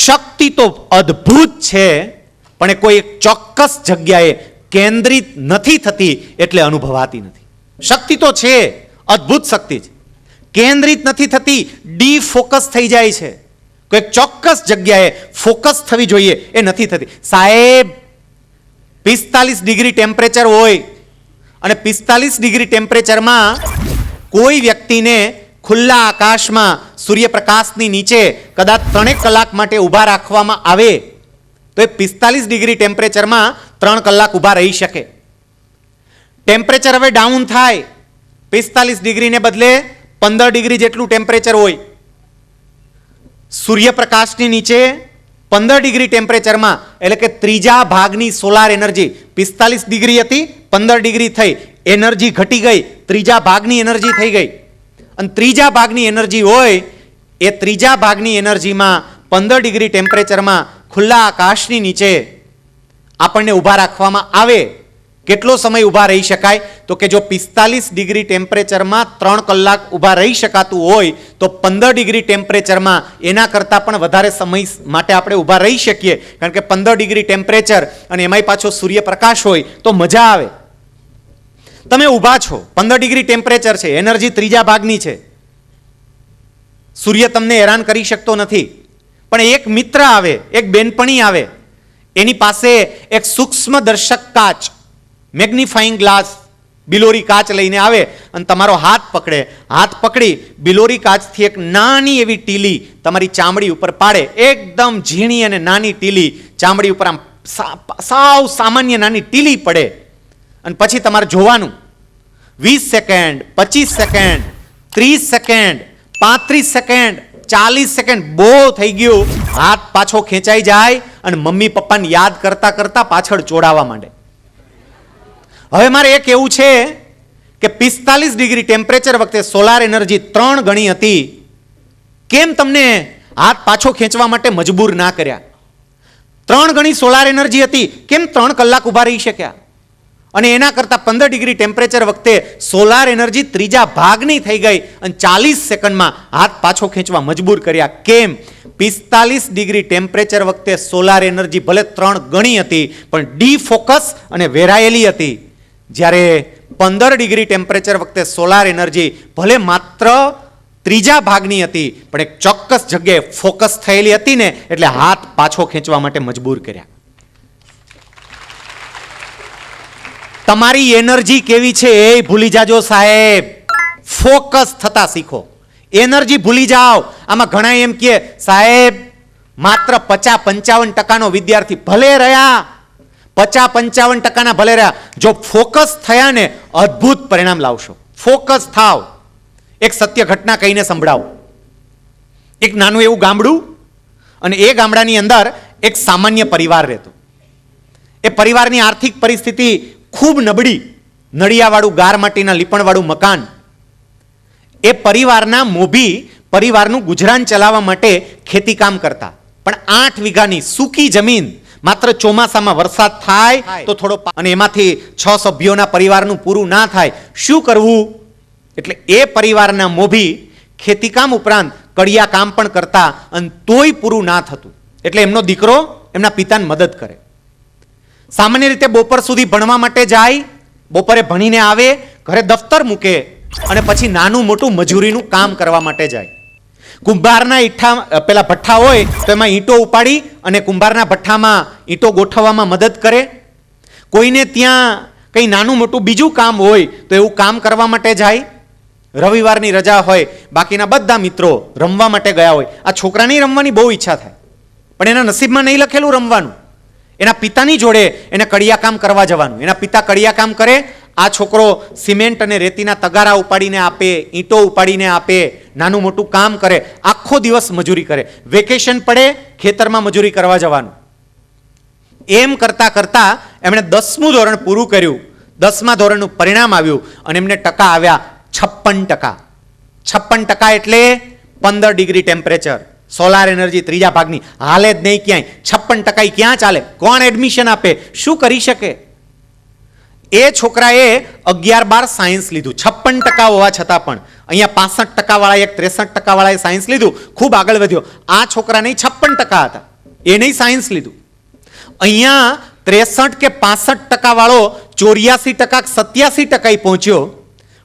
શક્તિ તો અદ્ભુત છે, પણ એ કોઈ એક ચોક્કસ જગ્યાએ કેન્દ્રિત નથી થતી એટલે અનુભવાતી નથી. શક્તિ તો છે, અદ્ભુત શક્તિ છે, કેન્દ્રિત નથી થતી, ડીફોકસ થઈ જાય છે. કોઈ ચોક્કસ જગ્યાએ ફોકસ થવી જોઈએ એ નથી થતી. સાહેબ 45 ડિગ્રી ટેમ્પરેચર હોય અને 45 ડિગ્રી ટેમ્પરેચરમાં કોઈ વ્યક્તિને ખુલ્લા આકાશમાં સૂર્યપ્રકાશની નીચે કદાચ 3 કલાક માટે ઊભા રાખવામાં આવે તો એ 45 ડિગ્રી ટેમ્પરેચરમાં 3 કલાક ઊભા રહી શકે. ટેમ્પરેચર હવે ડાઉન થાય, 45 ડિગ્રીને બદલે 15 ડિગ્રી જેટલું ટેમ્પરેચર હોય. સૂર્યપ્રકાશની નીચે 15 ડિગ્રી ટેમ્પરેચરમાં, એટલે કે ત્રીજા ભાગની સોલાર એનર્જી 45 ડિગ્રી હતી, 15 ડિગ્રી થઈ, એનર્જી ઘટી ગઈ, ત્રીજા ભાગની એનર્જી થઈ ગઈ. અને ત્રીજા ભાગની એનર્જી હોય એ ત્રીજા ભાગની એનર્જીમાં 15 ડિગ્રી ટેમ્પરેચરમાં ખુલ્લા આકાશની નીચે આપણને ઊભા રાખવામાં આવે. કેટલો સમય ઊભા રહી શકાય? તો કે જો 45 ડિગ્રી ટેમ્પરેચરમાં 3 કલાક ઊભા રહી શકાતું હોય તો 15 ડિગ્રી ટેમ્પરેચરમાં એના કરતાં પણ વધારે સમય માટે આપણે ઊભા રહી શકીએ. કારણ કે 15 ડિગ્રી ટેમ્પરેચર અને એમાંય પાછો સૂર્યપ્રકાશ હોય તો મજા આવે. તમે ઊભા છો, 15 ડિગ્રી ટેમ્પરેચર છે, એનર્જી ત્રીજા ભાગની છે, સૂર્ય તમને હેરાન કરી શકતો નથી. પણ એક મિત્ર આવે, એક બેનપણી આવે, એની પાસે એક સૂક્ષ્મ દર્શક કાચ, મેગ્નિફાઈંગ ગ્લાસ, બિલોરી કાચ લઈને આવે અને તમારો હાથ પકડે, હાથ પકડી બિલોરી કાચથી એક નાની એવી ટીલી તમારી ચામડી ઉપર પાડે, એકદમ ઝીણી અને નાની ટીલી ચામડી ઉપર, આમ સાવ સામાન્ય નાની ટીલી પડે. અને પછી તમારે જોવાનું 20 second, 25 second, 30 second, 35 second, 40 second, બહુ થઈ ગયું, હાથ પાછો ખેંચાઈ જાય અને મમ્મી પપ્પાને યાદ કરતા કરતા પાછળ ચોડાવવા માંડે. હવે મારે એ કહેવું છે કે 45 ડિગ્રી ટેમ્પરેચર વખતે સોલાર એનર્જી 3 ગણી હતી, કેમ તમને હાથ પાછો ખેંચવા માટે મજબૂર ના કર્યા? 3 ગણી સોલાર એનર્જી હતી, કેમ 3 કલાક ઊભા રહી શક્યા? અને એના કરતાં 15 ડિગ્રી ટેમ્પરેચર વખતે સોલાર એનર્જી ત્રીજા ભાગની થઈ ગઈ અને 40 સેકન્ડમાં હાથ પાછો ખેંચવા મજબૂર કર્યા, કેમ? 45 ડિગ્રી ટેમ્પરેચર વખતે સોલાર એનર્જી ભલે 3 ગણી હતી પણ ડીફોકસ અને વેરાયેલી હતી. જ્યારે 15 ડિગ્રી ટેમ્પરેચર વખતે સોલાર એનર્જી ભલે માત્ર ત્રીજા ભાગની હતી પણ એક ચોક્કસ જગ્યાએ ફોકસ થયેલી હતી ને, એટલે હાથ પાછો ખેંચવા માટે મજબૂર કર્યા. તમારી એનર્જી કેવી છે એ ભૂલી જાજો સાહેબ, ફોકસ થતા શીખો. એનર્જી ભૂલી જાઓ. આમાં ઘણા એમ કહે સાહેબ માત્ર 50-55% વિદ્યાર્થી ભલે રહ્યા, 50-55% ભલે રહ્યા, જો ફોકસ થયા ને અદ્ભુત પરિણામ લાવશો. ફોકસ થાવ. એક સત્ય ઘટના કહીને સંભળાવો. એક નાનું એવું ગામડું, અને એ ગામડાની અંદર એક સામાન્ય પરિવાર રહેતો. એ પરિવારની આર્થિક પરિસ્થિતિ ખૂબ નબળી, નળિયાવાળું ગાર માટીના લીપણવાળું મકાન. એ પરિવારના મોભી પરિવારનું ગુજરાન ચલાવવા માટે ખેતી કામ કરતા, પણ 8 વીઘાની સૂકી જમીન, માત્ર ચોમાસામાં વરસાદ થાય તો થોડો, અને એમાંથી 6 સભ્યોના પરિવારનું પૂરું ના થાય, શું કરવું? એટલે એ પરિવારના મોભી ખેતીકામ ઉપરાંત કડિયા કામ પણ કરતા અને તોય પૂરું ના થતું. એટલે એમનો દીકરો એમના પિતાને મદદ કરે. સામાન્ય રીતે બપોર સુધી ભણવા માટે જાય, બપોરે ભણીને આવે, ઘરે દફતર મૂકે અને પછી નાનું મોટું મજૂરીનું કામ કરવા માટે જાય. કુંભારના પેલા ભઠ્ઠા હોય તો એમાં ઈંટો ઉપાડી અને કુંભારના ભઠ્ઠામાં ઈંટો ગોઠવવામાં મદદ કરે. કોઈને ત્યાં કંઈ નાનું મોટું બીજું કામ હોય તો એવું કામ કરવા માટે જાય. રવિવારની રજા હોય, બાકીના બધા મિત્રો રમવા માટે ગયા હોય. આ છોકરાની રમવાની બહુ ઈચ્છા થાય, પણ એના નસીબમાં નહીં લખેલું રમવાનું. એના પિતાની જોડે એને કડિયા કામ કરવા જવાનું. એના પિતા કડિયા કામ કરે, આ છોકરો સિમેન્ટ અને રેતીના તગારા ઉપાડીને આપે, ઈંટો ઉપાડીને આપે, નાનું મોટું કામ કરે, આખો દિવસ મજૂરી કરે. વેકેશન પડે ખેતરમાં મજૂરી કરવા જવાનું. એમ કરતા કરતા એમણે 10મું ધોરણ પૂરું કર્યું. 10મા ધોરણનું પરિણામ આવ્યું અને એમને ટકા આવ્યા 56%. 56% એટલે 15 ડિગ્રી ટેમ્પરેચર, સોલાર એનર્જી ત્રીજા ભાગની, હાલે જ નહીં ક્યાંય. 56% ક્યાં ચાલે? કોણ એડમિશન આપે? શું કરી શકે? એ છોકરાએ 11-12 સાયન્સ લીધું, 56% હોવા છતાં પણ. અહીંયા 65% વાળાએ, 63% વાળાએ સાયન્સ લીધું, ખૂબ આગળ વધ્યો. આ છોકરાને 56% હતા. એને સાયન્સ લીધું. અહીંયા 63 કે 65% વાળો 84% 87% પહોંચ્યો,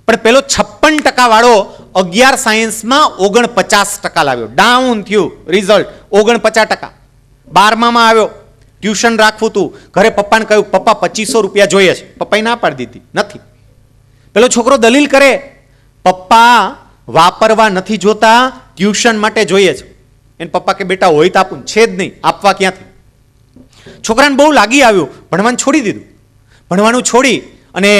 પણ પેલો 56% વાળો 11 સાયન્સમાં 49% લાવ્યો. ડાઉન થયું રિઝલ્ટ 49%. 12માં આવ્યો, ટ્યુશન રાખવું તું, ઘરે પપ્પાને કહ્યું પપ્પા 2500 રૂપિયા જોઈએ છે, પપ્પાએ ના પાડી દીધી, નથી. પેલો છોકરો દલીલ કરે પપ્પા વાપરવા નથી જોતા, ટ્યુશન માટે જોઈએ છે. એને પપ્પા કે બેટા હોય તો આપું, છે જ નહીં, આપવા ક્યાંથી. છોકરાને બહુ લાગી આવ્યું, ભણવાનું છોડી દીધું. ભણવાનું છોડી અને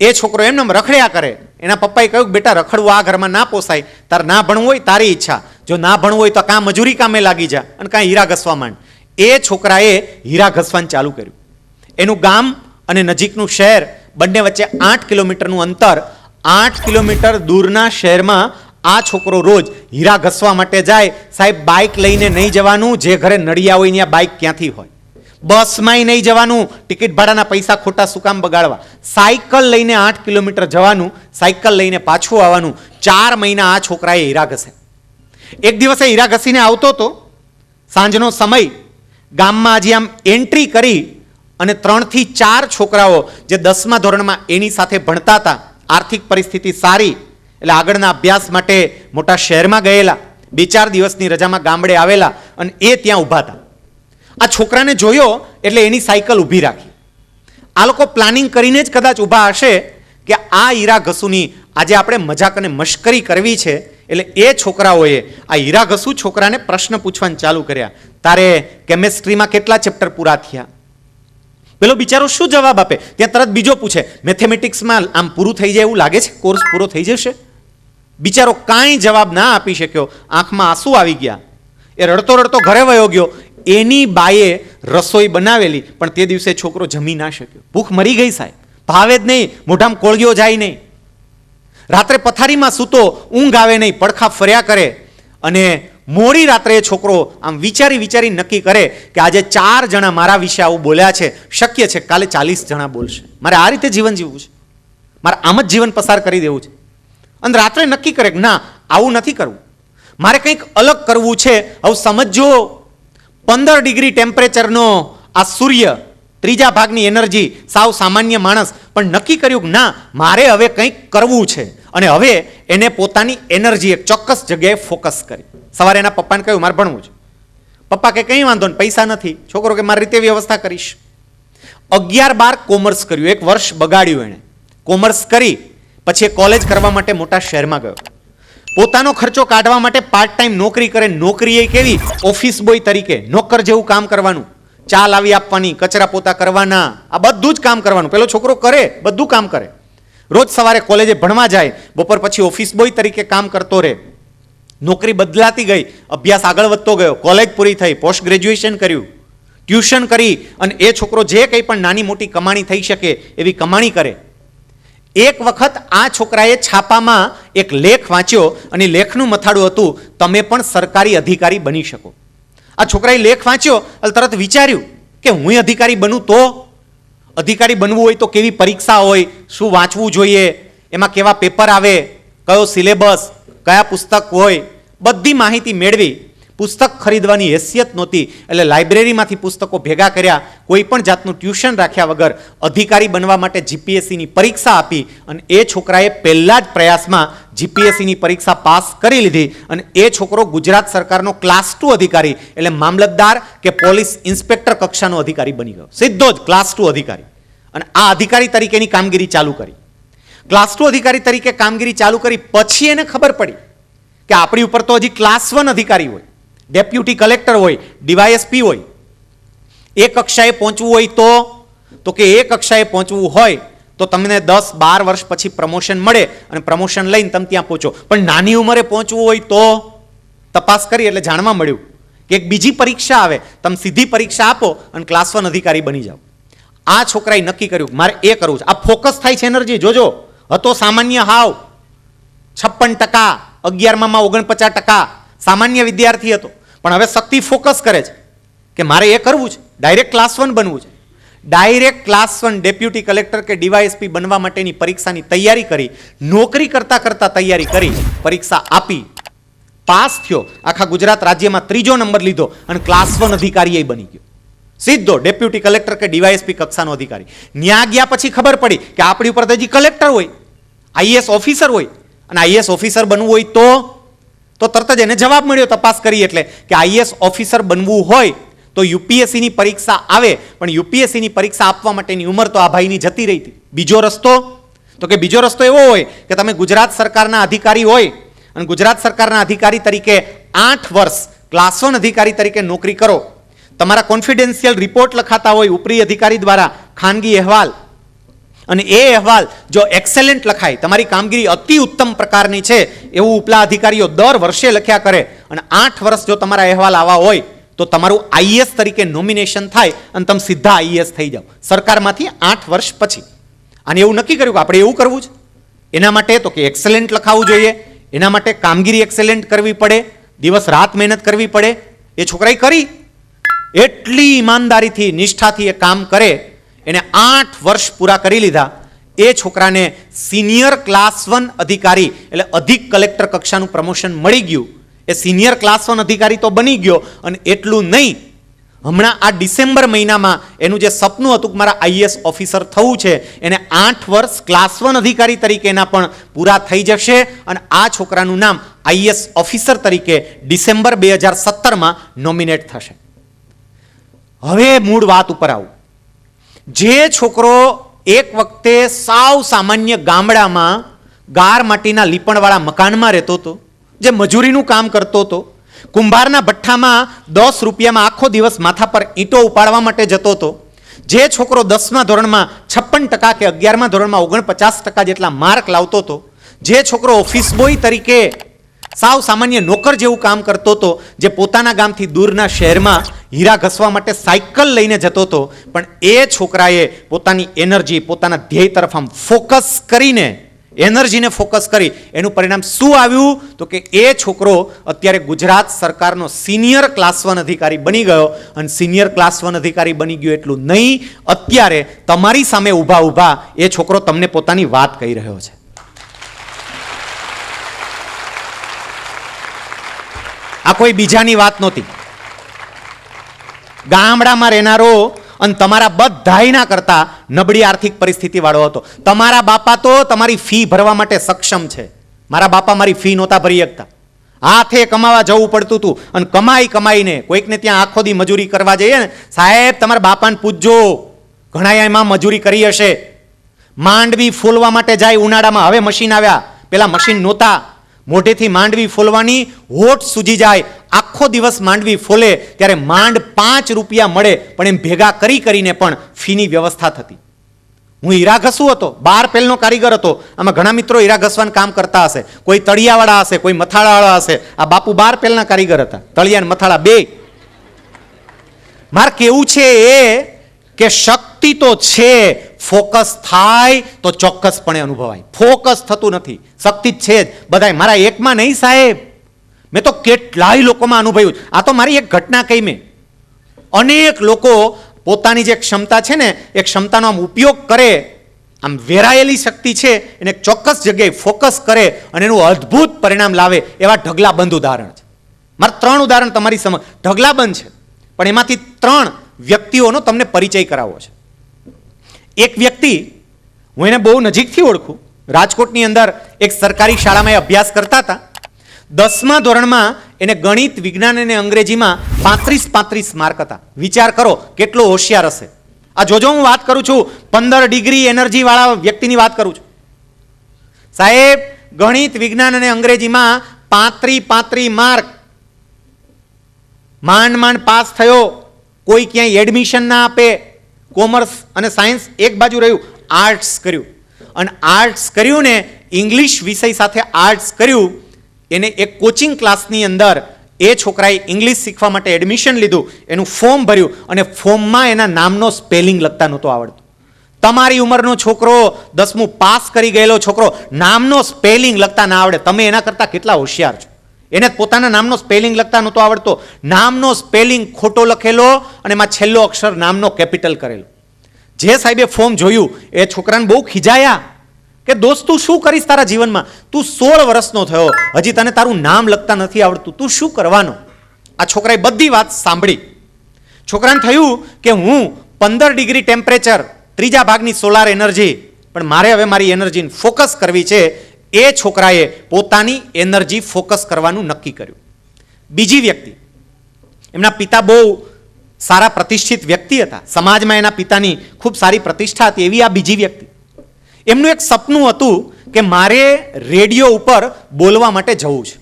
એ છોકરો એમને રખડ્યા કરે. એના પપ્પાએ કહ્યું બેટા રખડવું આ ઘરમાં ના પોસાય, તારે ના ભણવું હોય તારી ઈચ્છા, જો ના ભણવું હોય તો કાં મજૂરી કામે લાગી જા અને કાં હીરા ઘસવા માંડ. એ છોકરાએ હીરા ઘસવાનું ચાલુ કર્યું. એનું ગામ અને નજીકનું શહેર બંને વચ્ચે 8 કિલોમીટરનું અંતર, 8 કિલોમીટર દૂરના શહેરમાં આ છોકરો રોજ હીરા ઘસવા માટે જાય. સાહેબ બાઇક લઈને નહીં જવાનું, જે ઘરે નડિયા હોય ત્યાં બાઇક ક્યાંથી હોય. બસમાંય નહીં જવાનું, ટિકિટ ભાડાના પૈસા ખોટા શું કામ બગાડવા. સાયકલ લઈને 8 કિલોમીટર જવાનું, સાયકલ લઈને પાછું આવવાનું. 4 મહિના આ છોકરાએ હીરા ઘસે. એક દિવસે હીરા ઘસીને આવતો હતો, સાંજનો સમય, ગામમાં હજી આમ એન્ટ્રી કરી અને 3 થી 4 છોકરાઓ જે 10મા ધોરણમાં એની સાથે ભણતા હતા, આર્થિક પરિસ્થિતિ સારી એટલે આગળના અભ્યાસ માટે મોટા શહેરમાં ગયેલા, 2-4 દિવસની રજામાં ગામડે આવેલા અને એ ત્યાં ઊભા હતા. આ છોકરાને જોયો એટલે એની સાયકલ ઊભી રાખી. આ લોકો પ્લાનિંગ કરીને જ કદાચ ઊભા હશે કે આ હીરા ઘસુની આજે આપણે મજાક અને મશ્કરી કરવી છે. એટલે એ છોકરાઓએ આ હીરા ઘસુ છોકરાને પ્રશ્ન પૂછવાનું ચાલુ કર્યા. તારે કેમેસ્ટ્રીમાં કેટલા ચેપ્ટર પૂરા થયા? પેલો બિચારો શું જવાબ આપે? ત્યાં તરત બીજો પૂછે મેથેમેટિક્સમાં આમ પૂરું થઈ જાય એવું લાગે છે, કોર્સ પૂરો થઈ જશે? બિચારો કાંઈ જવાબ ના આપી શક્યો, આંખમાં આંસુ આવી ગયા. એ રડતો રડતો ઘરે વયો ગયો. એની બાએ રસોઈ બનાવેલી, પણ તે દિવસે છોકરો જમી ના શક્યો. ભૂખ મરી ગઈ સાહેબ, ભાવે જ નહીં, મોઢામાં કોળિયો જાય નહીં. રાત્રે પથારીમાં સૂતો, ઊંઘ આવે નહીં, પડખા ફર્યા કરે. અને મોડી રાત્રે છોકરો આમ વિચારી વિચારી નક્કી કરે કે આજે 4 જણા મારા વિશે આવું બોલ્યા છે, શક્ય છે કાલે 40 જણા બોલશે. મારે આ રીતે જીવન જીવવું છે, મારે આમ જ જીવન પસાર કરી દેવું છે. અને રાત્રે નક્કી કરે કે ના, આવું નથી કરવું, મારે કંઈક અલગ કરવું છે. હવે સમજો 15 ડિગ્રી ટેમ્પરેચરનો આ સૂર્ય, 3જા ભાગની એનર્જી, સાવ સામાન્ય માણસ, પણ નક્કી કર્યું કે ના, મારે હવે કંઈક કરવું છે. અને હવે એને પોતાની એનર્જી એક ચોક્કસ જગ્યાએ ફોકસ કરી. સવારે એના પપ્પાને કહ્યું મારે ભણવું છે. પપ્પા કે કંઈ વાંધો નહીં, પૈસા નથી. છોકરો કે મારી રીતે વ્યવસ્થા કરીશ. 11-12 કોમર્સ કર્યું, 1 વર્ષ બગાડ્યું એણે. કોમર્સ કરી પછી કોલેજ કરવા માટે મોટા શહેરમાં ગયો. પોતાનો ખર્ચો કાઢવા માટે પાર્ટ ટાઈમ નોકરી કરે. નોકરી એ કેવી? ઓફિસ બોય તરીકે નોકર જેવું કામ કરવાનું, ચા લાવી આપવાની, કચરા પોતા કરવાના, આ બધું જ કામ કરવાનું. પેલો છોકરો કરે, બધું કામ કરે. રોજ સવારે કોલેજે ભણવા જાય, બપોર પછી ઓફિસ બોય તરીકે કામ કરતો રહે. નોકરી બદલાતી ગઈ, અભ્યાસ આગળ વધતો ગયો, કોલેજ પૂરી થઈ, પોસ્ટ ગ્રેજ્યુએશન કર્યું, ટ્યુશન કરી અને એ છોકરો જે કંઈ પણ નાની મોટી કમાણી થઈ શકે એવી કમાણી કરે. એક વખત આ છોકરાએ છાપામાં એક લેખ વાંચ્યો અને લેખનું મથાળું હતું તમે પણ સરકારી અધિકારી બની શકો. આ છોકરાએ લેખ વાંચ્યો એટલે તરત વિચાર્યું કે હું અધિકારી બનું તો? અધિકારી બનવું હોય તો કેવી પરીક્ષા હોય, શું વાંચવું જોઈએ, એમાં કેવા પેપર આવે, કયો સિલેબસ, કયા પુસ્તક હોય, બધી માહિતી મેળવી. પુસ્તક ખરીદવાની હેસિયત નહોતી એટલે લાઇબ્રેરીમાંથી પુસ્તકો ભેગા કર્યા. કોઈ પણ જાતનું ટ્યુશન રાખ્યા વગર અધિકારી બનવા માટે જીપીએસસીની પરીક્ષા આપી અને એ છોકરાએ પહેલા જ પ્રયાસમાં જીપીએસસીની પરીક્ષા પાસ કરી લીધી. અને એ છોકરો ગુજરાત સરકારનો ક્લાસ 2 અધિકારી એટલે મામલતદાર કે પોલીસ ઇન્સ્પેક્ટર કક્ષાનો અધિકારી બની ગયો, સીધો જ ક્લાસ 2 અધિકારી. અને આ અધિકારી તરીકેની કામગીરી ચાલુ કરી. ક્લાસ 2 અધિકારી તરીકે કામગીરી ચાલુ કરી પછી એને ખબર પડી કે આપણી ઉપર તો હજી ક્લાસ 1 અધિકારી હોય, ડેપ્યુટી કલેક્ટર હોય, ડીવાયએસપી હોય. એ કક્ષાએ પહોંચવું હોય તો કે એ કક્ષાએ પહોંચવું હોય તો તમને 10-12 વર્ષ પછી પ્રમોશન મળે અને પ્રમોશન લઈને તમે ત્યાં પહોંચો. પણ નાની ઉંમરે પહોંચવું હોય તો તપાસ કરી એટલે જાણવા મળ્યું કે એક બીજી પરીક્ષા આવે, તમે સીધી પરીક્ષા આપો અને ક્લાસ 1 અધિકારી બની જાઓ. આ છોકરાએ નક્કી કર્યું મારે એ કરવું છે. આ ફોકસ થાય છે એનર્જી. જોજો, હતો સામાન્ય હાવ 56%, 11માં 49%, સામાન્ય વિદ્યાર્થી હતો. પણ હવે શક્તિ ફોકસ કરે છે કે મારે એ કરવું છે, ડાયરેક્ટ ક્લાસ 1 બનવું છે. ડાયરેક્ટ ક્લાસ 1 ડેપ્યુટી કલેક્ટર કે ડીવાયએસપી બનવા માટેની પરીક્ષાની તૈયારી કરી. નોકરી કરતા કરતા તૈયારી કરી, પરીક્ષા આપી પાસ થયો, આખા ગુજરાત રાજ્યમાં 3જો નંબર લીધો અને ક્લાસ 1 અધિકારી બની ગયો, સીધો ડેપ્યુટી કલેક્ટર કે ડીવાયએસપી કક્ષાનો અધિકારી. ન્યા ગયા પછી ખબર પડી કે આપણી ઉપર તો હજી કલેક્ટર હોય, આઈએએસ ઓફિસર હોય, અને આઈએએસ ઓફિસર બનવું હોય તો તરત જ એને જવાબ મળ્યો તપાસ કરી એટલે કે આઈએએસ ઓફિસર બનવું હોય તો યુપીએસસીની પરીક્ષા આવે, પણ યુપીએસસીની પરીક્ષા આપવા માટેની ઉંમર તો આ ભાઈની જતી રહી હતી. બીજો રસ્તો તો કે બીજો રસ્તો એવો હોય કે તમે ગુજરાત સરકારના અધિકારી હોય અને ગુજરાત સરકારના અધિકારી તરીકે 8 વર્ષ ક્લાસ 1 અધિકારી તરીકે નોકરી કરો, તમારા કોન્ફિડેન્શિયલ રિપોર્ટ લખાતા હોય ઉપરી અધિકારી દ્વારા, ખાનગી અહેવાલ, અને એ અહેવાલ જો એક્સેલન્ટ લખાય, તમારી કામગીરી અતિ ઉત્તમ પ્રકારની છે એવું ઉપલા અધિકારીઓ દર વર્ષે લખ્યા કરે, અને 8 વર્ષ જો તમારા અહેવાલ આવા હોય તો તમારું આઈએએસ તરીકે નોમિનેશન થાય અને તમે સીધા આઈએએસ થઈ જાઓ સરકારમાંથી 8 વર્ષ પછી. અને એવું નક્કી કર્યું કે આપણે એવું કરવું છે. એના માટે તો કે એક્સેલન્ટ લખાવવું જોઈએ, એના માટે કામગીરી એક્સેલન્ટ કરવી પડે, દિવસ રાત મહેનત કરવી પડે. એ છોકરાએ કરી, એટલી ઈમાનદારીથી નિષ્ઠાથી એ કામ કરે, એને 8 વર્ષ પૂરા કરી લીધા. એ છોકરાને સિનિયર ક્લાસ 1 અધિકારી એટલે અધિક કલેક્ટર કક્ષાનું પ્રમોશન મળી ગયું. એ સિનિયર ક્લાસ 1 અધિકારી તો બની ગયો, અને એટલું નહીં, હમણાં આ ડિસેમ્બર મહિનામાં એનું જે સપનું હતું કે મારા આઈએએસ ઓફિસર થવું છે, એને 8 વર્ષ ક્લાસ 1 અધિકારી તરીકે એના પણ પૂરા થઈ જશે, અને આ છોકરાનું નામ આઈએએસ ઓફિસર તરીકે ડિસેમ્બર 2017માં નોમિનેટ થશે. હવે મૂળ વાત ઉપર આવું. જે છોકરો એક વખતે સાવ સામાન્ય ગામડામાં ગાર માટીના લીપણવાળા મકાનમાં રહેતો હતો, જે મજૂરીનું કામ કરતો હતો, કુંભારના ભઠ્ઠામાં 10 રૂપિયામાં આખો દિવસ માથા પર ઈંટો ઉપાડવા માટે જતો હતો, જે છોકરો 10મા ધોરણમાં 56% કે 11મા ધોરણમાં 49% જેટલા માર્ક લાવતો હતો, જે છોકરો ઓફિસ બોય તરીકે સાવ સામાન્ય નોકર જેવું કામ કરતો હતો, જે પોતાના ગામથી દૂરના શહેરમાં હીરા ઘસવા માટે સાયકલ લઈને જતો હતો, પણ એ છોકરાએ પોતાની એનર્જી, પોતાના ધ્યેય તરફ આમ ફોકસ કરીને, એનર્જીને ફોકસ કરી, એનું પરિણામ શું આવ્યું તો કે એ છોકરો અત્યારે ગુજરાત સરકારનો સિનિયર ક્લાસ 1 અધિકારી બની ગયો. અને સિનિયર ક્લાસ 1 અધિકારી બની ગયો એટલું નહીં, અત્યારે તમારી સામે ઊભા એ છોકરો તમને પોતાની વાત કહી રહ્યો છે. આ કોઈ બીજાની વાત નહોતી. ગામડામાં રહેનારો અને તમારા બધાયના કરતા નબળી આર્થિક પરિસ્થિતિ વાળો હતો. તમારા બાપા તો તમારી ફી ભરવા માટે સક્ષમ છે. મારા બાપા મારી ફી નહોતા ભરી શકતા, હાથે કમાવા જવું પડતું હતું, અને કમાઈને કોઈકને ત્યાં આખો દી મજૂરી કરવા જઈએ ને, સાહેબ તમારા બાપાને પૂછજો, ઘણા એમાં મજૂરી કરી હશે. માંડવી ફોલવા માટે જાય ઉનાળામાં, હવે મશીન આવ્યા, પેલા મશીન નહોતા, મોઢેથી માંડવી ફોલવાની હોઠ સૂજી જાય, આખો દિવસ માંડવી ફોલે ત્યારે માંડ 5 રૂપિયા મળે, પણ એમ ભેગા કરીને પણ ફીની વ્યવસ્થા થતી. હું હીરા ઘસું હતો, 12 પેલનો કારીગર હતો. આમાં ઘણા મિત્રો હીરા ઘસવાનું કામ કરતા હશે, કોઈ તળિયાવાળા હશે, કોઈ મથાળાવાળા હશે. આ બાપુ 12 પેલના કારીગર હતા, તળિયા અને મથાળા બે. મારે કેવું છે એ કે શક્તિ તો છે, ફોકસ થાય તો ચોક્કસપણે અનુભવાય. ફોકસ થતું નથી, શક્તિ જ છે જ બધાય. મારા એકમાં નહીં સાહેબ, મેં તો કેટલાય લોકોમાં અનુભવ્યું. આ તો મારી એક ઘટના કહી મેં. અનેક લોકો પોતાની જે ક્ષમતા છે ને, એ ક્ષમતાનો આમ ઉપયોગ કરે, આમ વેરાયેલી શક્તિ છે એને ચોક્કસ જગ્યાએ ફોકસ કરે અને એનું અદ્ભુત પરિણામ લાવે, એવા ઢગલાબંધ ઉદાહરણ છે. મારે 3 ઉદાહરણ તમારી સમક્ષ ઢગલાબંધ છે, પણ એમાંથી 3 વ્યક્તિઓનો તમને પરિચય કરાવવો છે. એક વ્યક્તિ હું એને બહુ નજીકથી ઓળખું. રાજકોટની અંદર એક સરકારી શાળામાં એ અભ્યાસ કરતા હતા. 10મા ધોરણમાં એને ગણિત, વિજ્ઞાન અને અંગ્રેજીમાં 35 માર્ક હતા. વિચાર કરો કેટલો હોશિયાર હશે. આ જોજો, હું વાત કરું છું 15 ડિગ્રી એનર્જી વાળા વ્યક્તિની વાત કરું છું. સાહેબ ગણિત, વિજ્ઞાન અને અંગ્રેજીમાં 35 માર્ક, માંડ પાસ થયો. કોઈ ક્યાંય એડમિશન ના આપે. કોમર્સ અને સાયન્સ એક બાજુ રહ્યું, આર્ટ્સ કર્યું. અને આર્ટ્સ કર્યું ને, ઇંગ્લિશ વિષય સાથે આર્ટ્સ કર્યું. એને એક કોચિંગ ક્લાસની અંદર એ છોકરાએ ઇંગ્લિશ શીખવા માટે એડમિશન લીધું, એનું ફોર્મ ભર્યું, અને ફોર્મમાં એના નામનો સ્પેલિંગ લખતા નહોતો આવડતું. તમારી ઉંમરનો છોકરો, 10મું પાસ કરી ગયેલો છોકરો, નામનો સ્પેલિંગ લખતા ના આવડે, તમે એના કરતાં કેટલા હોશિયાર છો. એને પોતાના નામનો સ્પેલિંગ લખતા નહોતો આવડતો. નામનો સ્પેલિંગ ખોટો લખેલો, અને એમાં છેલ્લો અક્ષર નામનો કેપિટલ કરેલો. જે સાહેબે ફોર્મ જોયું એ છોકરાને બહુ ખીજાયા કે દોસ્ત તું શું કરીશ તારા જીવનમાં, તું 16 વર્ષનો થયો, હજી તને તારું નામ લખતા નથી આવડતું, તું શું કરવાનો? આ છોકરાએ બધી વાત સાંભળી. છોકરાને થયું કે હું 15 ડિગ્રી ટેમ્પરેચર, ત્રીજા ભાગની સોલાર એનર્જી, પણ મારે હવે મારી એનર્જીને ફોકસ કરવી છે. એ છોકરાએ પોતાની એનર્જી ફોકસ કરવાનું નક્કી કર્યું. બીજી વ્યક્તિ, એમના પિતા બહુ સારા પ્રતિષ્ઠિત વ્યક્તિ હતા, સમાજમાં એના પિતાની ખૂબ સારી પ્રતિષ્ઠા હતી. એવી આ બીજી વ્યક્તિ, એમનું એક સપનું હતું કે મારે રેડિયો ઉપર બોલવા માટે જવું છે.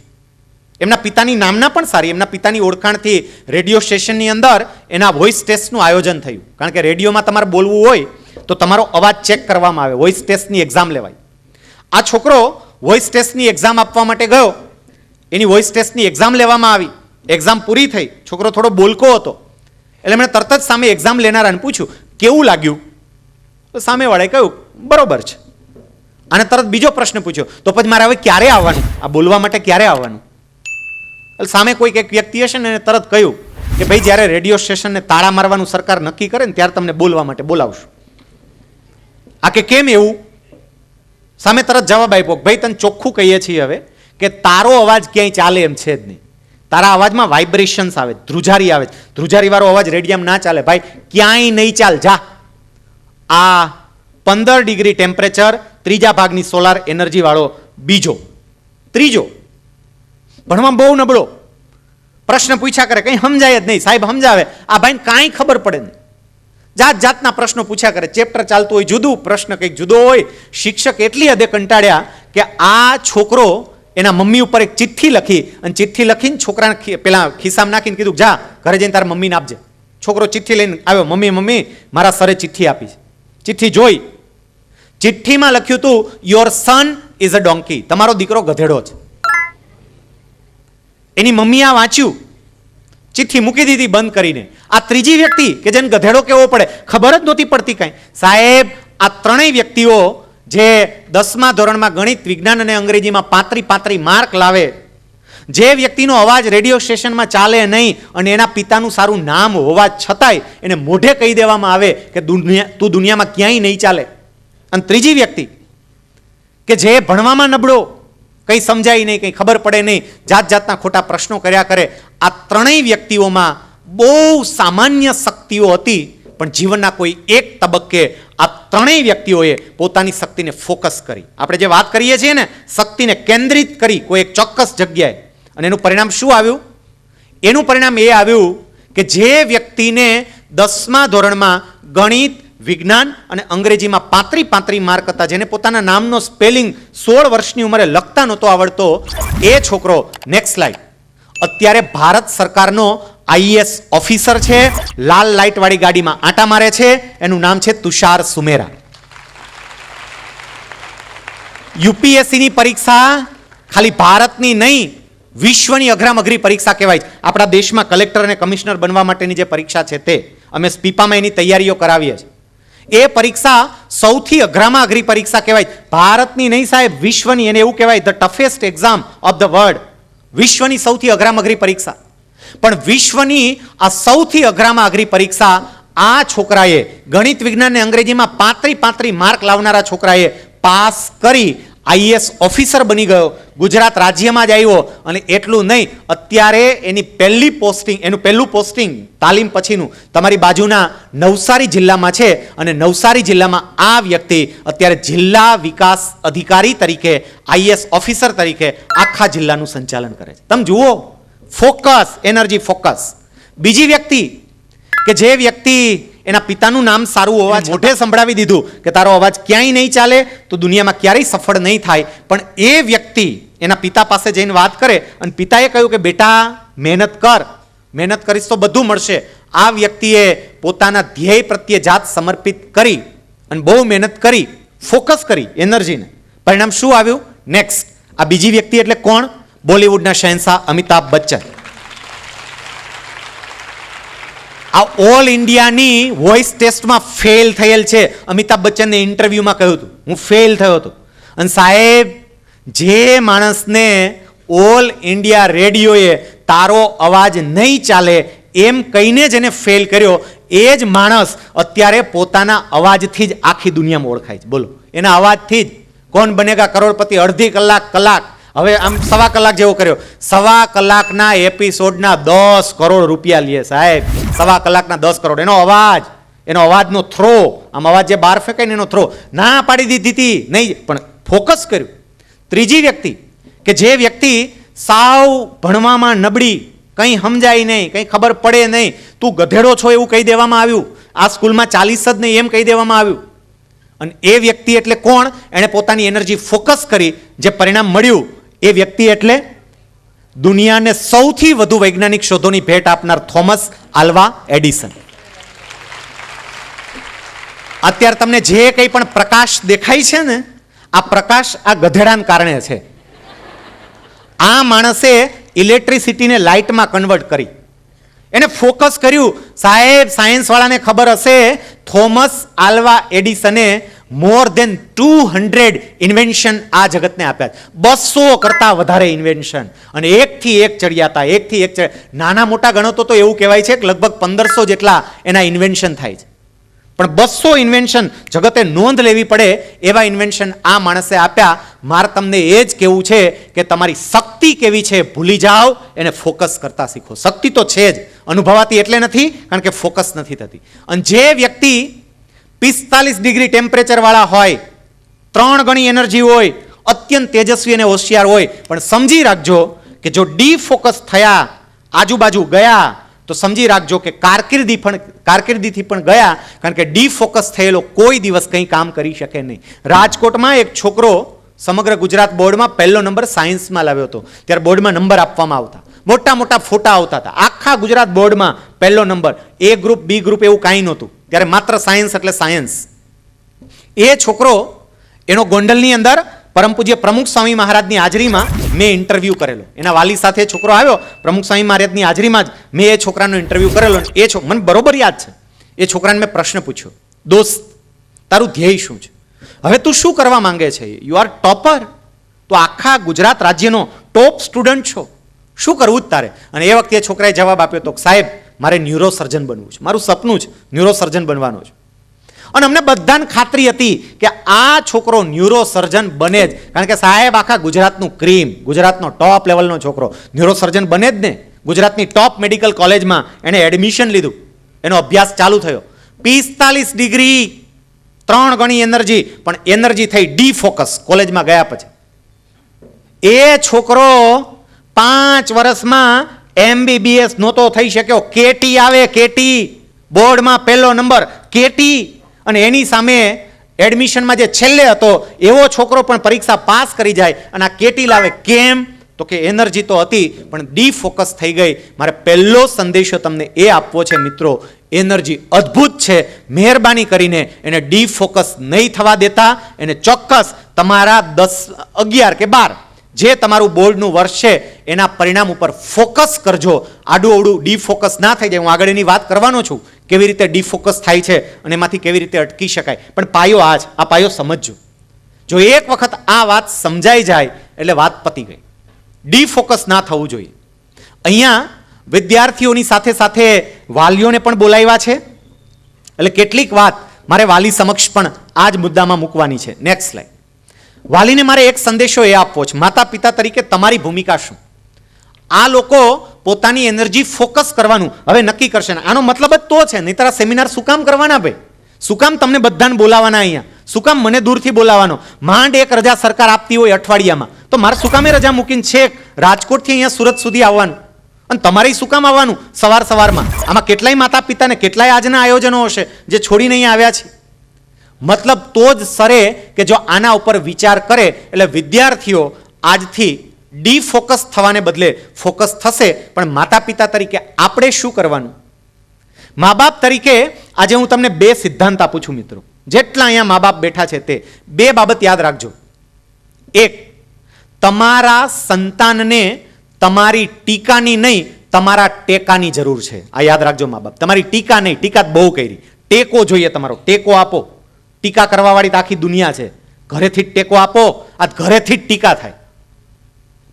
એમના પિતાની નામના પણ સારી, એમના પિતાની ઓળખાણથી રેડિયો સ્ટેશનની અંદર એના વોઇસ ટેસ્ટનું આયોજન થયું. કારણ કે રેડિયોમાં તમારે બોલવું હોય તો તમારો અવાજ ચેક કરવામાં આવે, વોઇસ ટેસ્ટની એક્ઝામ લેવાય. આ છોકરો વોઇસ ટેસ્ટની એક્ઝામ આપવા માટે ગયો. એની વોઇસ ટેસ્ટની એક્ઝામ લેવામાં આવી, એક્ઝામ પૂરી થઈ. છોકરો થોડો બોલકો હતો, એટલે એમણે તરત જ સામે એક્ઝામ લેનારાને પૂછ્યું કેવું લાગ્યું? તો સામેવાળાએ કહ્યું બરોબર છે. અને તરત બીજો પ્રશ્ન પૂછ્યો, તો પછી મારે હવે ક્યારે આવવાનું, આ બોલવા માટે ક્યારે આવવાનું? સામે કોઈક એક વ્યક્તિ હશે ને એને તરત કહ્યું કે ભાઈ જ્યારે રેડિયો સ્ટેશનને તાળા મારવાનું સરકાર નક્કી કરે ને ત્યારે તમને બોલવા માટે બોલાવશું. આ કે કેમ એવું? સામે તરત જવાબ આપ્યો, ભાઈ તને ચોખ્ખું કહીએ છીએ હવે કે તારો અવાજ ક્યાંય ચાલે એમ છે જ નહીં. તારા અવાજમાં વાઇબ્રેશન્સ આવે, ધ્રુજારી આવે, ધ્રુજારીવાળો અવાજ રેડિયમ ના ચાલે ભાઈ, ક્યાંય નહીં ચાલ, જા. આ 15 ડિગ્રી ટેમ્પરેચર, ત્રીજા ભાગની સોલાર એનર્જી વાળો બીજો. ત્રીજો ભણવામાં બહુ નબળો, પ્રશ્ન પૂછ્યા કરે, કંઈ સમજાય જ નહીં. સાહેબ સમજાવે, આ ભાઈને કાંઈ ખબર પડે નહીં, જાત જાતના પ્રશ્નો પૂછ્યા કરે. ચેપ્ટર ચાલતું હોય જુદું, પ્રશ્ન કંઈક જુદો હોય. શિક્ષક એટલી હદે કંટાળ્યા કે આ છોકરો એના મમ્મી ઉપર એક ચિઠ્ઠી લખી અને ચિઠ્ઠી લખીને છોકરાને પેલા ખિસ્સામાં નાખીને કીધું જા ઘરે જઈને તારા મમ્મીને આપજે. છોકરો ચિઠ્ઠી લઈને આવ્યો, મમ્મી મારા સરે ચિઠ્ઠી આપી છે. ચિઠ્ઠી જોઈ, ચિઠ્ઠીમાં લખ્યું હતું યોર સન ઇઝ અ ડોન્કી, તમારો દીકરો ગધેડો છે. એની મમ્મી આ વાંચ્યું, ચિઠ્ઠી મૂકી દીધી બંધ કરીને. આ ત્રીજી વ્યક્તિ કે જેને ગધેડો કેવો પડે ખબર જ નહોતી પડતી કાંઈ. સાહેબ આ ત્રણેય વ્યક્તિઓ જે 10મા ધોરણમાં ગણિત, વિજ્ઞાન અને અંગ્રેજીમાં 35 માર્ક લાવે, જે વ્યક્તિનો અવાજ રેડિયો સ્ટેશનમાં ચાલે નહીં અને એના પિતાનું સારું નામ હોવા છતાંય એને મોઢે કહી દેવામાં આવે કે તું દુનિયામાં ક્યાંય નહીં ચાલે. અને ત્રીજી વ્યક્તિ કે જે ભણવામાં નબળો, કંઈ સમજાય નહીં, કંઈ ખબર પડે નહીં, જાત જાતના ખોટા પ્રશ્નો કર્યા કરે. આ ત્રણેય વ્યક્તિઓમાં બહુ સામાન્ય શક્તિઓ હતી, પણ જીવનના કોઈ એક તબક્કે આ ત્રણેય વ્યક્તિઓએ પોતાની શક્તિને ફોકસ કરી. આપણે જે વાત કરીએ છીએ ને, શક્તિને કેન્દ્રિત કરી કોઈ એક ચોક્કસ જગ્યાએ, અને એનું પરિણામ શું આવ્યું? એનું પરિણામ એ આવ્યું કે જે વ્યક્તિને 10મા ધોરણમાં ગણિત, વિજ્ઞાન અને અંગ્રેજીમાં 35 માર્ક હતા, જેને પોતાના નામનો સ્પેલિંગ 16 વર્ષની ઉંમરે લખતા નહોતો આવડતો, એ છોકરો નેક્સ્ટ સ્લાઇડ અત્યારે ભારત સરકારનો આઈએએસ ઓફિસર છે. લાલ લાઇટ વાળી ગાડીમાં આંટા મારે છે. એનું નામ છે તુષાર સુમેરા. યુપીએસસીની પરીક્ષા ખાલી ભારતની નહીં, વિશ્વની અઘરામ અઘરી પરીક્ષા કહેવાય. આપણા દેશમાં કલેક્ટર અને કમિશનર બનવા માટેની જે પરીક્ષા છે તે અમે સ્પીપામાં એની તૈયારીઓ કરાવીએ છીએ. એ પરીક્ષા સૌથી અઘરામાં અઘરી પરીક્ષા કહેવાય. ભારતની નહીં સાહેબ, વિશ્વની. એને એવું કહેવાય the toughest exam of the world. વિશ્વની સૌથી અઘરામાં અઘરી પરીક્ષા. પણ વિશ્વની આ સૌથી અઘરામાં અઘરી પરીક્ષા આ છોકરાએ, ગણિત, વિજ્ઞાન અને અંગ્રેજીમાં 35 માર્ક લાવનારા છોકરાએ પાસ કરી આઈએએસ ઓફિસર બની ગયો. ગુજરાત રાજ્યમાં જ આવ્યો. અને એટલું નહીં, અત્યારે એની પહેલી પોસ્ટિંગ, એનું પહેલું પોસ્ટિંગ તાલીમ પછીનું તમારી બાજુના નવસારી જિલ્લામાં છે. અને નવસારી જિલ્લામાં આ વ્યક્તિ અત્યારે જિલ્લા વિકાસ અધિકારી તરીકે, આઈએએસ ઓફિસર તરીકે આખા જિલ્લાનું સંચાલન કરે છે. તમે જુઓ, ફોકસ, એનર્જી ફોકસ. બીજી વ્યક્તિ કે જે વ્યક્તિ એના પિતાનું નામ સારું હોવા મોઢે સંભળાવી દીધું કે તારો અવાજ ક્યાંય નહીં ચાલે, તો દુનિયામાં ક્યારેય સફળ નહીં થાય, પણ એ વ્યક્તિ એના પિતા પાસે જઈને વાત કરે અને પિતાએ કહ્યું કે બેટા મહેનત કર, મહેનત કરીશ તો બધું મળશે. આ વ્યક્તિએ પોતાના ધ્યેય પ્રત્યે જાત સમર્પિત કરી અને બહુ મહેનત કરી, ફોકસ કરી એનર્જીને. પરિણામ શું આવ્યું? નેક્સ્ટ. આ બીજી વ્યક્તિ એટલે કોણ? બોલિવૂડના શહેનશાહ અમિતાભ બચ્ચન. આ ઓલ ઇન્ડિયાની વોઇસ ટેસ્ટમાં ફેલ થયેલ છે. અમિતાભ બચ્ચનને ઇન્ટરવ્યુમાં કહ્યું હતું હું ફેલ થયો હતો. અને સાહેબ, જે માણસને ઓલ ઇન્ડિયા રેડિયોએ તારો અવાજ નહીં ચાલે એમ કહીને જ એને ફેલ કર્યો, એ જ માણસ અત્યારે પોતાના અવાજથી જ આખી દુનિયામાં ઓળખાય છે. બોલો, એના અવાજથી જ કોણ બનેગા કરોડપતિ અડધી કલાક, હવે આમ સવા કલાક જેવો કર્યો. સવા કલાકના એપિસોડના 10 કરોડ રૂપિયા લે સાહેબ. સવા કલાકના 10 કરોડ. એનો અવાજનો થ્રો, આમ અવાજ જે બહાર ફેંકાય ને એનો થ્રો ના પાડી દીધી હતી નહીં, પણ ફોકસ કર્યું. ત્રીજી વ્યક્તિ કે જે વ્યક્તિ સાવ ભણવામાં નબળી, કંઈ સમજાય નહીં, કંઈ ખબર પડે નહીં, તું ગધેડો છો એવું કહી દેવામાં આવ્યું, આ સ્કૂલમાં 40 જ નહીં એમ કહી દેવામાં આવ્યું. અને એ વ્યક્તિ એટલે કોણ? એણે પોતાની એનર્જી ફોકસ કરી, જે પરિણામ મળ્યું એ વ્યક્તિ એટલે દુનિયાને સૌથી વધુ વૈજ્ઞાનિક શોધોની ભેટ આપનાર થોમસ આલ્વા એડિસન. અત્યારે તમને જે કંઈ પણ પ્રકાશ દેખાય છે ને, આ પ્રકાશ આ ગધેડાને કારણે છે. આ માણસે ઇલેક્ટ્રિસિટીને લાઇટમાં કન્વર્ટ કરી, એને ફોકસ કર્યું. સાહેબ, સાયન્સ વાળાને ખબર હશે, થોમસ આલ્વા એડિસને મોર દેન 200 ઇન્વેન્શન આ જગતને આપ્યા. 200 કરતા વધારે ઇન્વેન્શન, અને એકથી એક ચડ્યા હતા. નાના મોટા ગણો તો એવું કહેવાય છે કે લગભગ 1500 જેટલા એના ઇન્વેન્શન થાય છે. પણ 200 ઇન્વેન્શન, જગતે નોંધ લેવી પડે એવા ઇન્વેન્શન આ માણસે આપ્યા. મારે તમને એ જ કહેવું છે કે તમારી શક્તિ કેવી છે ભૂલી જાઓ, એને ફોકસ કરતા શીખો. શક્તિ તો છે જ, અનુભવાતી એટલે નથી કારણ કે ફોકસ નથી થતી. અને જે વ્યક્તિ 45 ડિગ્રી ટેમ્પરેચર વાળા હોય, 3 ગણી એનર્જી હોય, અત્યંત તેજસ્વી અને હોશિયાર હોય, પણ સમજી રાખજો કે જો ડીફોકસ થયા, આજુબાજુ ગયા, તો સમજી રાખજો કે કારકિર્દીથી પણ ગયા, કારણ કે ડીફોકસ થયેલો કોઈ દિવસ કંઈ કામ કરી શકે નહીં. રાજકોટમાં એક છોકરો સમગ્ર ગુજરાત બોર્ડમાં પહેલો નંબર સાયન્સમાં લાવ્યો હતો. ત્યારે બોર્ડમાં નંબર આપવામાં આવતા, મોટા મોટા ફોટા આવતા હતા. આખા ગુજરાત બોર્ડમાં પહેલો નંબર. એ ગ્રુપ, બી ગ્રુપ એવું કાંઈ નહોતું ત્યારે, માત્ર સાયન્સ એટલે સાયન્સ. એ છોકરો, એનો ગોંડલની અંદર પરમ પૂજ્ય પ્રમુખ સ્વામી મહારાજની હાજરીમાં મેં ઇન્ટરવ્યૂ કરેલો. એના વાલી સાથે છોકરો આવ્યો, પ્રમુખ સ્વામી મહારાજની હાજરીમાં જ મેં એ છોકરાનો ઇન્ટરવ્યૂ કરેલો. મને બરોબર યાદ છે. એ છોકરાને મેં પ્રશ્ન પૂછ્યો, દોસ્ત તારું ધ્યેય શું છે? હવે તું શું કરવા માંગે છે? યુ આર ટોપર, તો આખા ગુજરાત રાજ્યનો ટોપ સ્ટુડન્ટ છો, શું કરવું જ તારે? અને એ વખતે છોકરાએ જવાબ આપ્યો તો, સાહેબ મારે ન્યુરો સર્જન બનવું છે, મારું સપનું છે ન્યુરો સર્જન બનવાનું છે. અને અમને બધાને ખાતરી હતી કે આ છોકરો ન્યુરો સર્જન બને જ, કારણ કે સાહેબ આખા ગુજરાતનું ક્રીમ, ગુજરાતનો ટોપ લેવલનો છોકરો ન્યુરો સર્જન બને જ ને. ગુજરાતની ટોપ મેડિકલ કોલેજમાં એણે એડમિશન લીધું, એનો અભ્યાસ ચાલુ થયો. 45 ડિગ્રી, 3 ગણી એનર્જી, પણ એનર્જી થઈ ડીફોકસ કોલેજમાં ગયા પછી. એ છોકરો 5 વર્ષમાં MBBS નહોતો થઈ શક્યો. કેટી આવે, કેટી, બોર્ડમાં પહેલો નંબર, કેટી. અને એની સામે એડમિશનમાં જે છેલ્લે હતો એવો છોકરો પણ પરીક્ષા પાસ કરી જાય અને આ કેટી લાવે. કેમ? તો કે એનર્જી તો હતી પણ ડીફોકસ થઈ ગઈ. મારે પહેલો સંદેશો તમને એ આપવો છે મિત્રો, એનર્જી અદ્ભુત છે, મહેરબાની કરીને એને ડીફોકસ નહીં થવા દેતા. એને ચોક્કસ તમારા 10, 11 કે 12 જે તમારું બોર્ડનું વર્ષ છે એના પરિણામ ઉપર ફોકસ કરજો. આડું અવડું ડીફોકસ ના થઈ જાય. હું આગળ એની વાત કરવાનો છું, કેવી રીતે ડીફોકસ થાય છે અને એમાંથી કેવી રીતે અટકી શકાય. પણ પાયો આ પાયો સમજજો. જો એક વખત આ વાત સમજાઈ જાય એટલે વાત પતી ગઈ. ડીફોકસ ના થવું જોઈએ. અહીંયા વિદ્યાર્થીઓની સાથે સાથે વાલીઓને પણ બોલાવ્યા છે, એટલે કેટલીક વાત મારે વાલી સમક્ષ પણ આ જ મુદ્દામાં મૂકવાની છે. Next slide. વાલીને મારે એક સંદેશો એ આપવો છે, માતા પિતા તરીકે તમારી ભૂમિકા શું? આ લોકો પોતાની એનર્જી ફોકસ કરવાનું હવે નક્કી કરશે ને. આનો મતલબ જ તો છે, નહીંતર આ સેમિનાર શું કામ કરવાના ભાઈ? શું કામ તમને બધાને બોલાવાના અહીંયા? શું કામ મને દૂરથી બોલાવાનો? માંડ એક રજા સરકાર આપતી હોય અઠવાડિયામાં, તો મારે શું કામે રજા મૂકીને છેક રાજકોટથી અહીંયા સુરત સુધી આવવાનું? અને તમારે શું કામ આવવાનું સવારમાં? આમાં કેટલાય માતા પિતાને કેટલાય આજના આયોજનો હશે જે છોડીને અહીંયા આવ્યા છે. મતલબ તો જ સરે કે જો આના ઉપર વિચાર કરે એટલે વિદ્યાર્થીઓ આજથી ડીફોકસ થવાને બદલે ફોકસ થશે. પણ માતા પિતા તરીકે આપણે શું કરવાનું? મા બાપ તરીકે આજે હું તમને 2 સિદ્ધાંત આપું છું મિત્રો. જેટલા અહીંયા મા બાપ બેઠા છે તે 2 બાબત યાદ રાખજો. 1, તમારા સંતાનને તમારી ટીકાની નહીં, તમારા ટેકાની જરૂર છે. આ યાદ રાખજો મા બાપ. તમારી ટીકા નહીં, ટીકા બહુ કરી, ટેકો જોઈએ તમારો. ટેકો આપો. ટીકા કરવા વાળી તો આખી દુનિયા છે. ઘરેથી જ ટેકો આપો, આ ઘરેથી જ ટીકા થાય.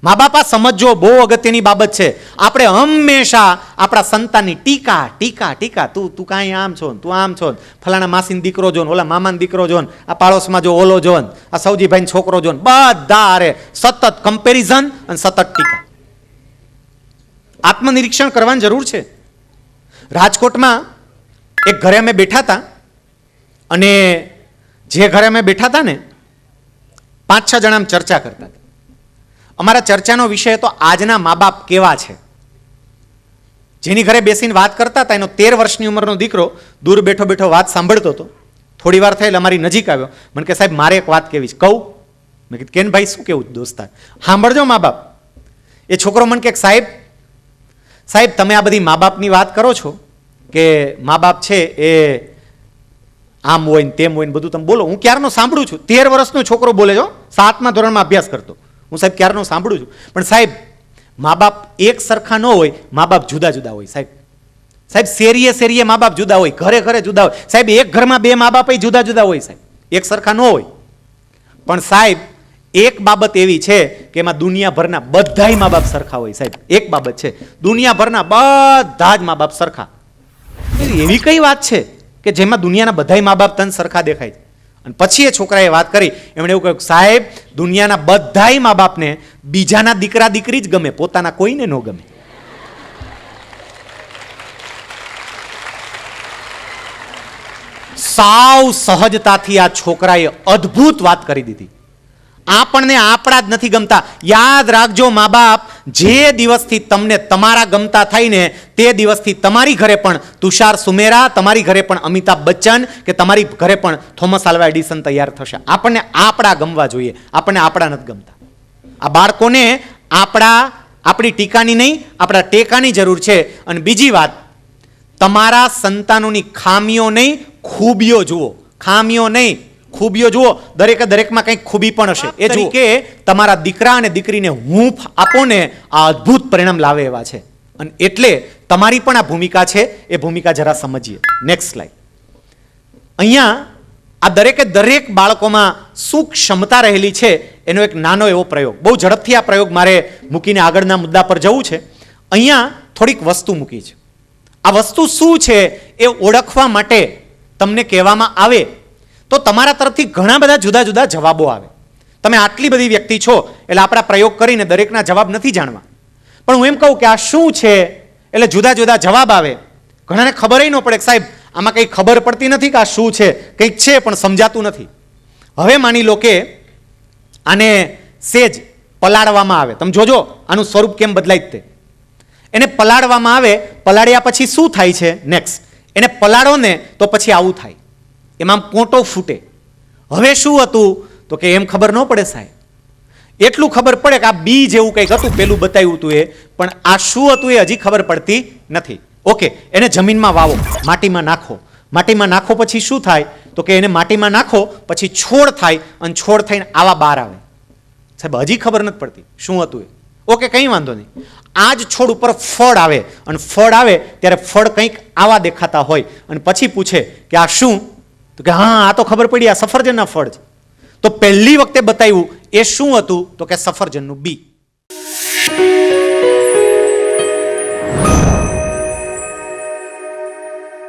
મા બાપ આ સમજો, બહુ અગત્યની બાબત છે. આપણે હંમેશા આપણા સંતાનની ટીકા ટીકા ટીકા, તું કાંઈ આમ છો, તું આમ છો, ફલાણા માસીનો દીકરો જો, ઓલા મામાનો દીકરો જો, આ પાડોશમાં જો ઓલો જો, આ સૌજીભાઈનો છોકરો જો, બધા અરે સતત કમ્પેરિઝન અને સતત ટીકા. આત્મનિરીક્ષણ કરવાની જરૂર છે. રાજકોટમાં એક ઘરે અમે બેઠા હતા, અને જે ઘરે અમે બેઠા હતા ને 5-6 જણા ચર્ચા કરતા હતા. અમારા ચર્ચાનો વિષય હતો આજના મા બાપ કેવા છે. જેની ઘરે બેસીને વાત કરતા હતા એનો 13 વર્ષની ઉંમરનો દીકરો દૂર બેઠો બેઠો વાત સાંભળતો હતો. થોડી વાર થઈ એટલે અમારી નજીક આવ્યો. મને કે સાહેબ મારે એક વાત કહેવી છે. કહું? મેં કીધું કેન ભાઈ શું કેવું દોસ્તાર? સાંભળજો મા બાપ. એ છોકરો મને કે સાહેબ તમે આ બધી મા બાપની વાત કરો છો કે મા બાપ છે એ આમ હોય ને તેમ હોય ને બધું તમે બોલો. હું ક્યારનો સાંભળું છું. 13 વર્ષનો છોકરો બોલે છો, 7મા ધોરણમાં અભ્યાસ કરતો. હું સાહેબ ક્યારનો સાંભળું છું. પણ સાહેબ મા બાપ એક સરખા ન હોય, મા બાપ જુદા જુદા હોય સાહેબ શેરીએ મા બાપ જુદા હોય, ઘરે ઘરે જુદા હોય સાહેબ. એક ઘરમાં 2 મા બાપ જુદા જુદા હોય સાહેબ, એક સરખા ન હોય. પણ સાહેબ એક બાબત એવી છે કે એમાં દુનિયાભરના બધાય મા બાપ સરખા હોય સાહેબ. એક બાબત છે, દુનિયાભરના બધા જ મા બાપ સરખા. એવી કઈ વાત છે કે જેમાં દુનિયાના બધાય મા બાપ તને સરખા દેખાય છે? અને પછી એ છોકરાએ વાત કરી, એમણે એવું કહ્યું સાહેબ દુનિયાના બધાય મા બાપને બીજાના દીકરા દીકરી જ ગમે, પોતાના કોઈને ન ગમે. સાવ સહજતાથી આ છોકરાએ અદ્ભુત વાત કરી દીધી. આપણને આપણા જ નથી ગમતા. યાદ રાખજો મા બાપ, જે દિવસથી તમને તમારા ગમતા થઈને તે દિવસથી તમારી ઘરે પણ તુષાર સુમેરા, તમારી ઘરે પણ અમિતાભ બચ્ચન કે તમારી ઘરે પણ થોમસ આલ્વા એડિસન તૈયાર થશે. આપણને આપણા ગમવા જોઈએ, આપણને આપણા નથી ગમતા. આ બાળકોને આપણી ટીકાની નહીં, આપણા ટેકાની જરૂર છે. અને બીજી વાત, તમારા સંતાનોની ખામીઓ નહીં ખૂબીઓ જુઓ. ખામીઓ નહીં ખૂબીઓ જુઓ. દરેકમાં કંઈક ખૂબી પણ હશે. એ જુઓ કે તમારા દીકરા અને દીકરીને હૂંફ આપો ને, આ અદ્ભુત પરિણામ લાવે એવા છે. અને એટલે તમારી પણ આ ભૂમિકા છે, એ ભૂમિકા જરા સમજીએ. Next slide. અહીંયા આ દરેક બાળકોમાં શું ક્ષમતા રહેલી છે એનો એક નાનો એવો પ્રયોગ. બહુ ઝડપથી આ પ્રયોગ મારે મૂકીને આગળના મુદ્દા પર જવું છે. અહીંયા થોડીક વસ્તુ મૂકી છે. આ વસ્તુ શું છે એ ઓળખવા માટે તમને કહેવામાં આવે તો તમારા તરફથી ઘણા બધા જુદા જુદા જવાબો આવે. તમે આટલી બધી વ્યક્તિ છો એટલે આપણા પ્રયોગ કરીને દરેકના જવાબ નથી જાણવા. પણ હું એમ કહું કે આ શું છે એટલે જુદા જુદા જવાબ આવે. ઘણાને ખબર ન પડે કે સાહેબ આમાં કંઈ ખબર પડતી નથી કે આ શું છે, કંઈક છે પણ સમજાતું નથી. હવે માની લો કે આને સેજ પલાળવામાં આવે. તમે જોજો આનું સ્વરૂપ કેમ બદલાય તે. એને પલાળવામાં આવે, પલાળ્યા પછી શું થાય છે? નેક્સ્ટ, એને પલાળો ને તો પછી આવું થાય, એમાં પોટો ફૂટે. હવે શું હતું તો કે એમ ખબર ન પડે સાહેબ. એટલું ખબર પડે કે આ બી જેવું કંઈક હતું, પેલું બતાવ્યું હતું એ, પણ આ શું હતું એ હજી ખબર પડતી નથી. ઓકે, એને જમીનમાં વાવો, માટીમાં નાખો. માટીમાં નાખો પછી શું થાય તો કે એને માટીમાં નાખો પછી છોડ થાય, અને છોડ થઈને આવા બહાર આવે. સાહેબ હજી ખબર નથી પડતી શું હતું એ. ઓકે, કંઈ વાંધો નહીં. આ જ છોડ ઉપર ફળ આવે, અને ફળ આવે ત્યારે ફળ કંઈક આવા દેખાતા હોય, અને પછી પૂછે કે આ શું? તો કે હા આ તો ખબર પડી, આ સફરજનના ફળ છે. તો પહેલી વખતે બતાવ્યું એ શું હતું તો કે સફરજનનું બી.